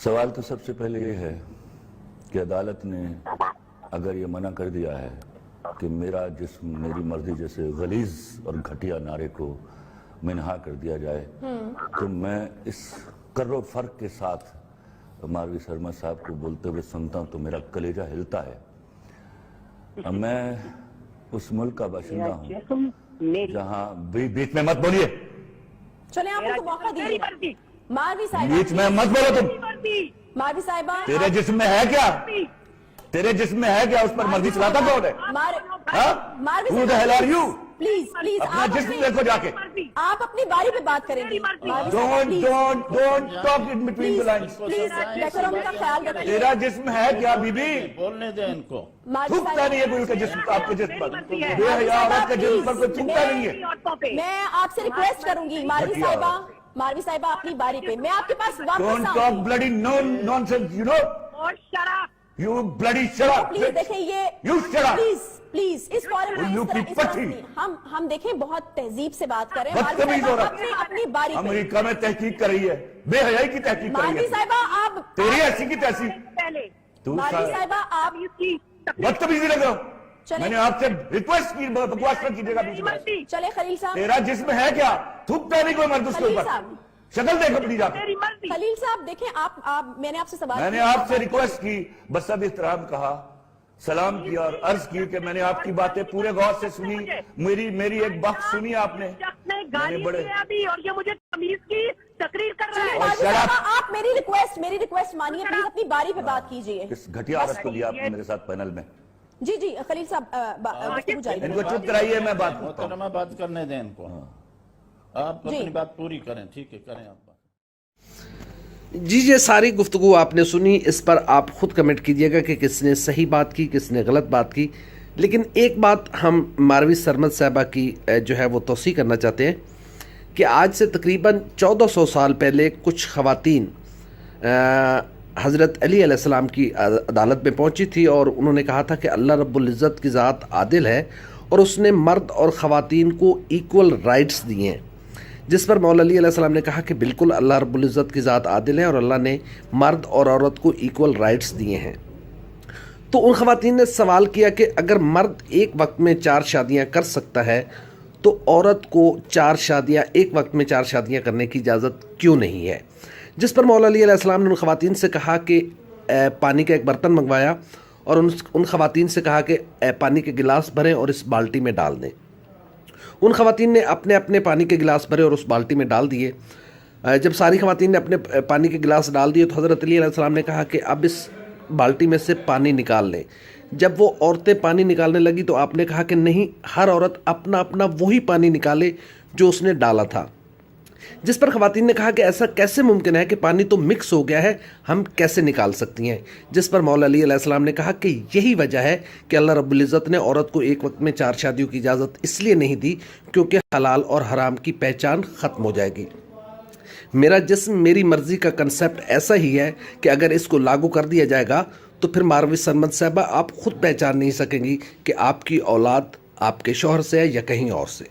سوال تو سب سے پہلے یہ ہے کہ عدالت نے اگر یہ منع کر دیا ہے کہ میرا جسم میری مرضی جیسے غلیظ اور گھٹیا نعرے کو منہا کر دیا جائے تو میں اس کر و فرق کے ساتھ ماروی سرمد صاحب کو بولتے ہوئے سنتا ہوں تو میرا کلیجہ ہلتا ہے۔ میں اس ملک کا باشندہ ہوں جہاں بیچ میں مت بولیے، چلیں آپ کو موقع دیجیے۔ ماروی صاحبہ بیچ میں مت بولو تم۔ ماروی صاحبہ تیرے جسم میں ہے کیا؟ تیرے جسم میں ہے کیا؟ اس پر مرضی چلاتا کون ہے؟ Marvi Who the hell are you؟ Please please اپنا جسم دیکھو جا کے۔ آپ اپنی باری پہ بات کریں گے۔ Don't talk in between the lines۔ Please decorum کا خیال رکھیں۔ تیرا جسم ہے کیا بی بی؟ بولنے دیں ان کو۔ تھوکتا نہیں ہے کوئی کا جسم آپ کے جسم پر، بے حیا عورت کے جسم پر کوئی تھوکتا نہیں ہے۔ میں آپ سے ریکویسٹ کروں گی ماروی صاحبہ اپنی باری پہ، میں آپ کے پاس واپس Don't آؤں talk bloody nonsense, you know؟ You bloody shut up! Please دیکھیں یہ You shut up! پلیز اس فورم میں الو کی پٹھی۔ ہم دیکھیں بہت تہذیب سے بات کر رہے ہیں۔ بدتمیز ماروی عورت صاحبہ اپنی باری پہ۔ امریکہ میں تحقیق کر رہی ہے، بے حیائی کی تحقیق کر رہی ماروی ہے، صاحبہ آپ تیری ایسی کی تحقیق۔ ماروی صاحبہ آپ بدتمیزی لگ رہا ہوں، میں نے آپ سے ریکویسٹ کی بکواس نہ کیجیے گا بیچ میں۔ چلے خلیل صاحب، تیرا جسم ہے کیا؟ تھوکتا نہیں کوئی مرد اس کے خلیل اوپر، صاحب، شکل دیکھ اپنی جا کے۔ خلیل صاحب دیکھیں میں نے آپ سے سوال میں نے آپ سے ریکویسٹ کی، بس اب احترام کہا، سلام کیا اور عرض کی کہ میں نے آپ کی باتیں پورے غور سے سنی، میری ایک بات سنی آپ نے، میں نے بڑے اور یہ مجھے تمیز کی تقریر کر رہا ہے۔ ماروی صاحبہ آپ میری ریکویسٹ مانیے، پلیز اپنی باری پہ بات کیجئے۔ اس گھٹیا عورت کو لیا آپ نے میرے ساتھ پینل میں۔ جی خلیل صاحب گفتگو جاری ان کو چپ کرائیے، میں بات کرتا ہوں۔ محترمہ بات کرنے دیں ان کو، آپ اپنی بات پوری کریں۔ ٹھیک ہے، کریں آپ بات۔ جی یہ ساری گفتگو آپ نے سنی، اس پر آپ خود کمنٹ کیجئے گا کہ کس نے صحیح بات کی، کس نے غلط بات کی، لیکن ایک بات ہم ماروی سرمد صاحبہ کی جو ہے وہ توثیق کرنا چاہتے ہیں کہ آج سے تقریباً 1400 سال پہلے کچھ خواتین حضرت علی علیہ السلام کی عدالت میں پہنچی تھی اور انہوں نے کہا تھا کہ اللہ رب العزت کی ذات عادل ہے اور اس نے مرد اور خواتین کو ایکول رائٹس دیے ہیں، جس پر مولا علی علیہ السلام نے کہا کہ بالکل اللہ رب العزت کی ذات عادل ہے اور اللہ نے مرد اور عورت کو ایکول رائٹس دیے ہیں۔ تو ان خواتین نے سوال کیا کہ اگر مرد ایک وقت میں 4 شادیاں کر سکتا ہے تو عورت کو 4 شادیاں ایک وقت میں 4 شادیاں کرنے کی اجازت کیوں نہیں ہے، جس پر مولا علی علیہ السلام نے ان خواتین سے کہا کہ پانی کا ایک برتن منگوایا اور ان خواتین سے کہا کہ پانی کے گلاس بھریں اور اس بالٹی میں ڈال دیں۔ ان خواتین نے اپنے اپنے پانی کے گلاس بھرے اور اس بالٹی میں ڈال دیے۔ جب ساری خواتین نے اپنے پانی کے گلاس ڈال دیے تو حضرت علی علیہ السلام نے کہا کہ اب اس بالٹی میں سے پانی نکال لیں۔ جب وہ عورتیں پانی نکالنے لگی تو آپ نے کہا کہ نہیں، ہر عورت اپنا اپنا وہی پانی نکالے جو اس نے ڈالا تھا، جس پر خواتین نے کہا کہ ایسا کیسے ممکن ہے کہ پانی تو مکس ہو گیا ہے، ہم کیسے نکال سکتی ہیں، جس پر مولا علی علیہ السلام نے کہا کہ یہی وجہ ہے کہ اللہ رب العزت نے عورت کو ایک وقت میں 4 شادیوں کی اجازت اس لیے نہیں دی کیونکہ حلال اور حرام کی پہچان ختم ہو جائے گی۔ میرا جسم میری مرضی کا کنسیپٹ ایسا ہی ہے کہ اگر اس کو لاگو کر دیا جائے گا تو پھر ماروی سرمد صاحبہ آپ خود پہچان نہیں سکیں گی کہ آپ کی اولاد آپ کے شوہر سے ہے یا کہیں اور سے۔